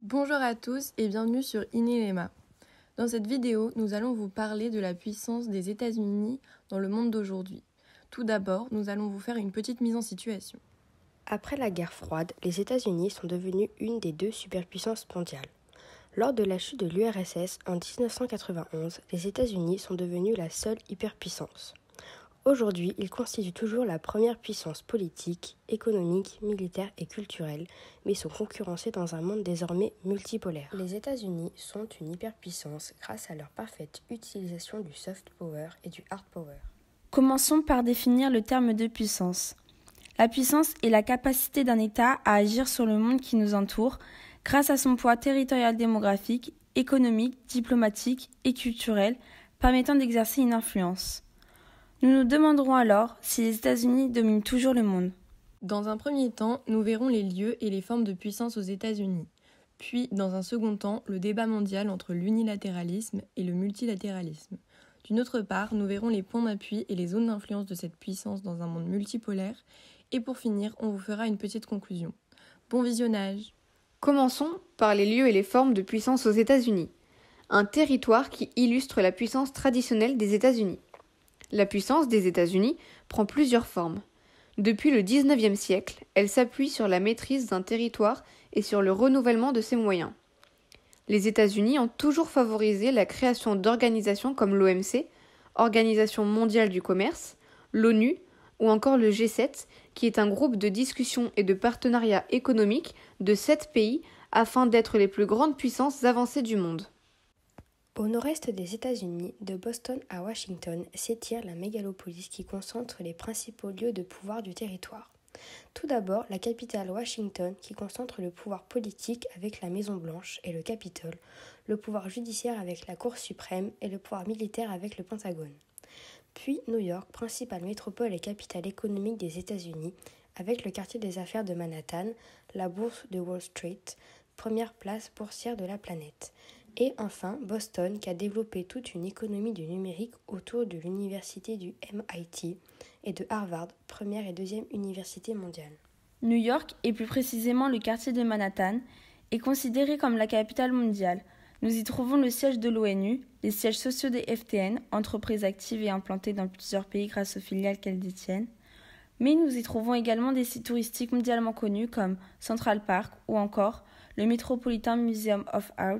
Bonjour à tous et bienvenue sur Inelema. Dans cette vidéo, nous allons vous parler de la puissance des États-Unis dans le monde d'aujourd'hui. Tout d'abord, nous allons vous faire une petite mise en situation. Après la guerre froide, les États-Unis sont devenus une des deux superpuissances mondiales. Lors de la chute de l'URSS en 1991, les États-Unis sont devenus la seule hyperpuissance. Aujourd'hui, ils constituent toujours la première puissance politique, économique, militaire et culturelle, mais sont concurrencés dans un monde désormais multipolaire. Les États-Unis sont une hyperpuissance grâce à leur parfaite utilisation du soft power et du hard power. Commençons par définir le terme de puissance. La puissance est la capacité d'un État à agir sur le monde qui nous entoure grâce à son poids territorial démographique, économique, diplomatique et culturel permettant d'exercer une influence. Nous nous demanderons alors si les États-Unis dominent toujours le monde. Dans un premier temps, nous verrons les lieux et les formes de puissance aux États-Unis. Puis, dans un second temps, le débat mondial entre l'unilatéralisme et le multilatéralisme. D'une autre part, nous verrons les points d'appui et les zones d'influence de cette puissance dans un monde multipolaire. Et pour finir, on vous fera une petite conclusion. Bon visionnage! Commençons par les lieux et les formes de puissance aux États-Unis. Un territoire qui illustre la puissance traditionnelle des États-Unis. La puissance des États-Unis prend plusieurs formes. Depuis le XIXe siècle, elle s'appuie sur la maîtrise d'un territoire et sur le renouvellement de ses moyens. Les États-Unis ont toujours favorisé la création d'organisations comme l'OMC, Organisation mondiale du commerce, l'ONU ou encore le G7, qui est un groupe de discussion et de partenariat économique de 7 pays afin d'être les plus grandes puissances avancées du monde. Au nord-est des États-Unis, de Boston à Washington, s'étire la mégalopolis qui concentre les principaux lieux de pouvoir du territoire. Tout d'abord, la capitale Washington qui concentre le pouvoir politique avec la Maison-Blanche et le Capitole, le pouvoir judiciaire avec la Cour suprême et le pouvoir militaire avec le Pentagone. Puis New York, principale métropole et capitale économique des États-Unis, avec le quartier des affaires de Manhattan, la bourse de Wall Street, première place boursière de la planète. Et enfin, Boston, qui a développé toute une économie du numérique autour de l'université du MIT et de Harvard, première et deuxième université mondiale. New York, et plus précisément le quartier de Manhattan, est considéré comme la capitale mondiale. Nous y trouvons le siège de l'ONU, les sièges sociaux des FTN, entreprises actives et implantées dans plusieurs pays grâce aux filiales qu'elles détiennent. Mais nous y trouvons également des sites touristiques mondialement connus comme Central Park ou encore le Metropolitan Museum of Art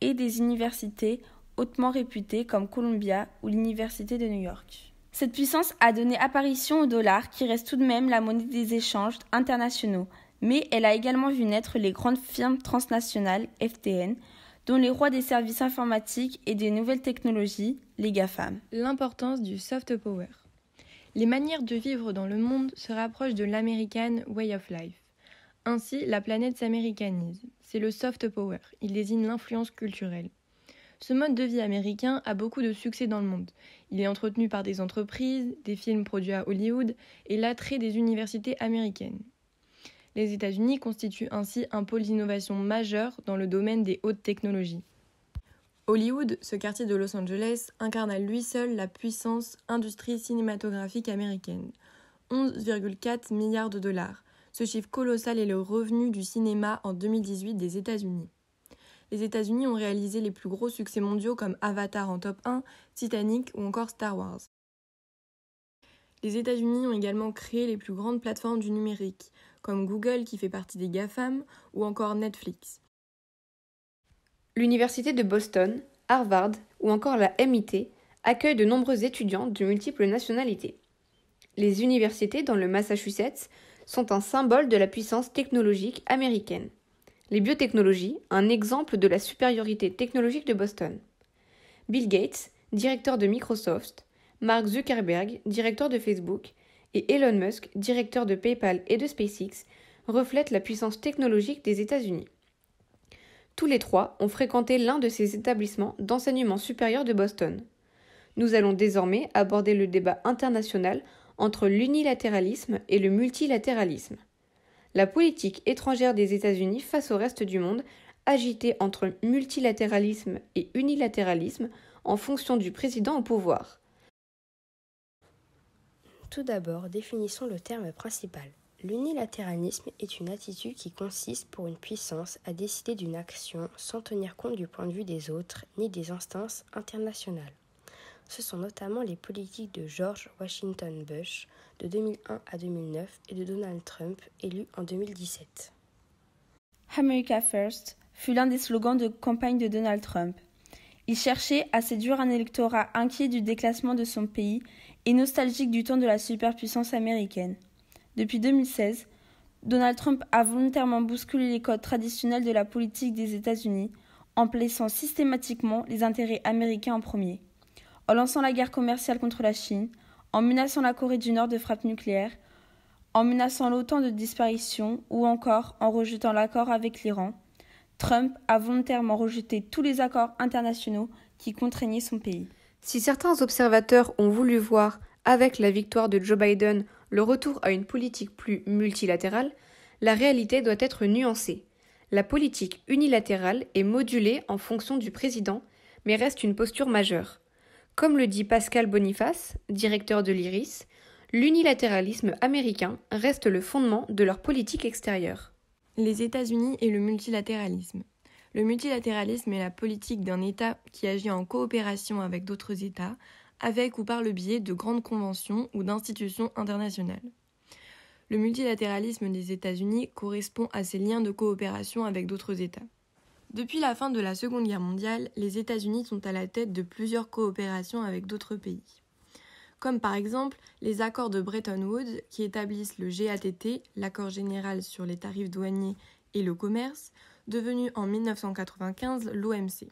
et des universités hautement réputées comme Columbia ou l'Université de New York. Cette puissance a donné apparition au dollar qui reste tout de même la monnaie des échanges internationaux, mais elle a également vu naître les grandes firmes transnationales FTN, dont les rois des services informatiques et des nouvelles technologies, les GAFAM. L'importance du soft power. Les manières de vivre dans le monde se rapprochent de l'American Way of Life. Ainsi, la planète s'américanise. C'est le soft power. Il désigne l'influence culturelle. Ce mode de vie américain a beaucoup de succès dans le monde. Il est entretenu par des entreprises, des films produits à Hollywood et l'attrait des universités américaines. Les États-Unis constituent ainsi un pôle d'innovation majeur dans le domaine des hautes technologies. Hollywood, ce quartier de Los Angeles, incarne à lui seul la puissance industrie cinématographique américaine. 11,4 milliards de dollars. Ce chiffre colossal est le revenu du cinéma en 2018 des États-Unis. Les États-Unis ont réalisé les plus gros succès mondiaux comme Avatar en top 1, Titanic ou encore Star Wars. Les États-Unis ont également créé les plus grandes plateformes du numérique, comme Google qui fait partie des GAFAM ou encore Netflix. L'université de Boston, Harvard ou encore la MIT accueillent de nombreux étudiants de multiples nationalités. Les universités dans le Massachusetts sont un symbole de la puissance technologique américaine. Les biotechnologies, un exemple de la supériorité technologique de Boston. Bill Gates, directeur de Microsoft, Mark Zuckerberg, directeur de Facebook, et Elon Musk, directeur de PayPal et de SpaceX, reflètent la puissance technologique des États-Unis. Tous les trois ont fréquenté l'un de ces établissements d'enseignement supérieur de Boston. Nous allons désormais aborder le débat international entre l'unilatéralisme et le multilatéralisme. La politique étrangère des États-Unis face au reste du monde, agitée entre multilatéralisme et unilatéralisme en fonction du président au pouvoir. Tout d'abord, définissons le terme principal, L'unilatéralisme est une attitude qui consiste pour une puissance à décider d'une action sans tenir compte du point de vue des autres ni des instances internationales. Ce sont notamment les politiques de George Washington Bush de 2001 à 2009 et de Donald Trump élu en 2017. America First fut l'un des slogans de campagne de Donald Trump. Il cherchait à séduire un électorat inquiet du déclassement de son pays et nostalgique du temps de la superpuissance américaine. Depuis 2016, Donald Trump a volontairement bousculé les codes traditionnels de la politique des États-Unis en plaçant systématiquement les intérêts américains en premier. En lançant la guerre commerciale contre la Chine, en menaçant la Corée du Nord de frappes nucléaires, en menaçant l'OTAN de disparition ou encore en rejetant l'accord avec l'Iran, Trump a volontairement rejeté tous les accords internationaux qui contraignaient son pays. Si certains observateurs ont voulu voir, avec la victoire de Joe Biden, le retour à une politique plus multilatérale, la réalité doit être nuancée. La politique unilatérale est modulée en fonction du président, mais reste une posture majeure. Comme le dit Pascal Boniface, directeur de l'IRIS, l'unilatéralisme américain reste le fondement de leur politique extérieure. Les États-Unis et le multilatéralisme. Le multilatéralisme est la politique d'un État qui agit en coopération avec d'autres États, avec ou par le biais de grandes conventions ou d'institutions internationales. Le multilatéralisme des États-Unis correspond à ces liens de coopération avec d'autres États. Depuis la fin de la Seconde Guerre mondiale, les États-Unis sont à la tête de plusieurs coopérations avec d'autres pays. Comme par exemple les accords de Bretton Woods qui établissent le GATT, l'accord général sur les tarifs douaniers et le commerce, devenu en 1995 l'OMC.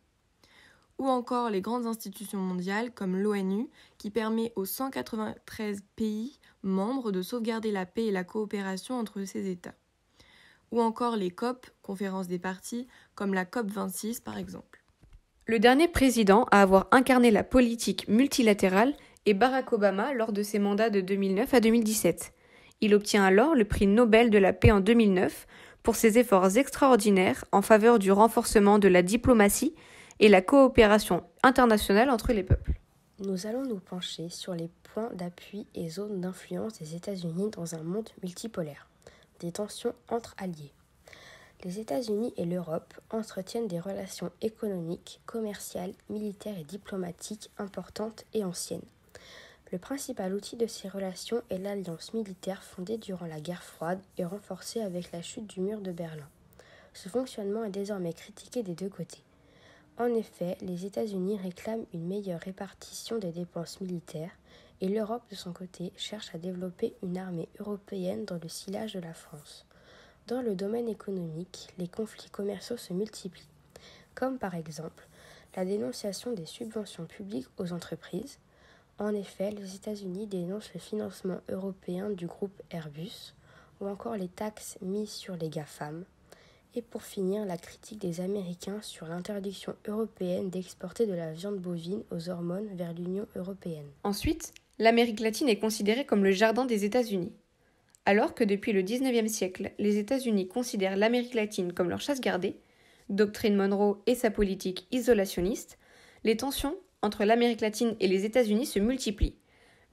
Ou encore les grandes institutions mondiales comme l'ONU qui permet aux 193 pays membres de sauvegarder la paix et la coopération entre ces États. Ou encore les COP, conférences des parties, comme la COP26 par exemple. Le dernier président à avoir incarné la politique multilatérale est Barack Obama lors de ses mandats de 2009 à 2017. Il obtient alors le prix Nobel de la paix en 2009 pour ses efforts extraordinaires en faveur du renforcement de la diplomatie et la coopération internationale entre les peuples. Nous allons nous pencher sur les points d'appui et zones d'influence des États-Unis dans un monde multipolaire, des tensions entre alliés. Les États-Unis et l'Europe entretiennent des relations économiques, commerciales, militaires et diplomatiques importantes et anciennes. Le principal outil de ces relations est l'alliance militaire fondée durant la guerre froide et renforcée avec la chute du mur de Berlin. Ce fonctionnement est désormais critiqué des deux côtés. En effet, les États-Unis réclament une meilleure répartition des dépenses militaires et l'Europe, de son côté, cherche à développer une armée européenne dans le sillage de la France. Dans le domaine économique, les conflits commerciaux se multiplient, comme par exemple la dénonciation des subventions publiques aux entreprises. En effet, les États-Unis dénoncent le financement européen du groupe Airbus, ou encore les taxes mises sur les GAFAM. Et pour finir, la critique des Américains sur l'interdiction européenne d'exporter de la viande bovine aux hormones vers l'Union européenne. Ensuite, l'Amérique latine est considérée comme le jardin des États-Unis. Alors que depuis le XIXe siècle, les États-Unis considèrent l'Amérique latine comme leur chasse gardée, doctrine Monroe et sa politique isolationniste, les tensions entre l'Amérique latine et les États-Unis se multiplient.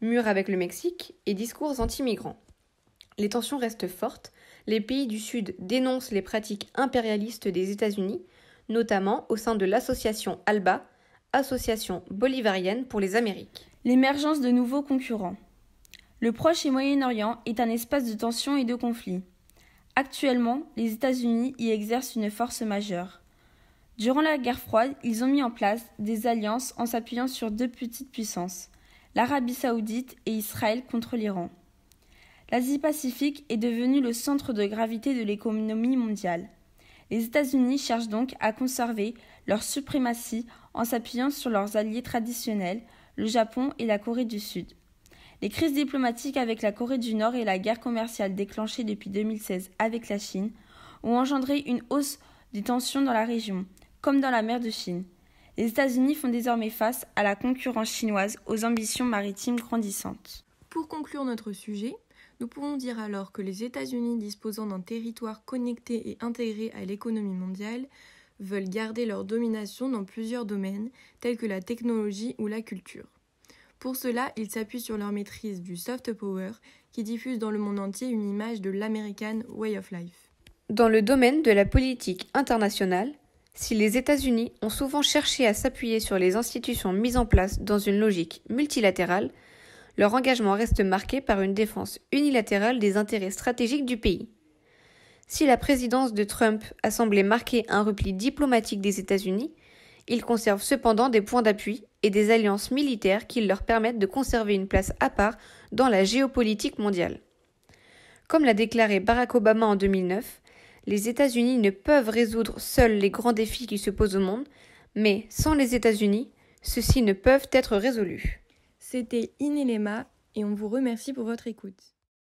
Mur avec le Mexique et discours anti-migrants. Les tensions restent fortes. Les pays du Sud dénoncent les pratiques impérialistes des États-Unis, notamment au sein de l'association ALBA, Association bolivarienne pour les Amériques. L'émergence de nouveaux concurrents. Le Proche et Moyen-Orient est un espace de tensions et de conflits. Actuellement, les États-Unis y exercent une force majeure. Durant la guerre froide, ils ont mis en place des alliances en s'appuyant sur deux petites puissances, l'Arabie saoudite et Israël contre l'Iran. L'Asie-Pacifique est devenue le centre de gravité de l'économie mondiale. Les États-Unis cherchent donc à conserver leur suprématie en s'appuyant sur leurs alliés traditionnels, le Japon et la Corée du Sud. Les crises diplomatiques avec la Corée du Nord et la guerre commerciale déclenchée depuis 2016 avec la Chine ont engendré une hausse des tensions dans la région, comme dans la mer de Chine. Les États-Unis font désormais face à la concurrence chinoise aux ambitions maritimes grandissantes. Pour conclure notre sujet, nous pouvons dire alors que les États-Unis disposant d'un territoire connecté et intégré à l'économie mondiale veulent garder leur domination dans plusieurs domaines tels que la technologie ou la culture. Pour cela, ils s'appuient sur leur maîtrise du soft power qui diffuse dans le monde entier une image de l'American Way of Life. Dans le domaine de la politique internationale, si les États-Unis ont souvent cherché à s'appuyer sur les institutions mises en place dans une logique multilatérale, leur engagement reste marqué par une défense unilatérale des intérêts stratégiques du pays. Si la présidence de Trump a semblé marquer un repli diplomatique des États-Unis, ils conservent cependant des points d'appui et des alliances militaires qui leur permettent de conserver une place à part dans la géopolitique mondiale. Comme l'a déclaré Barack Obama en 2009, les États-Unis ne peuvent résoudre seuls les grands défis qui se posent au monde, mais sans les États-Unis, ceux-ci ne peuvent être résolus. C'était Inelema et on vous remercie pour votre écoute.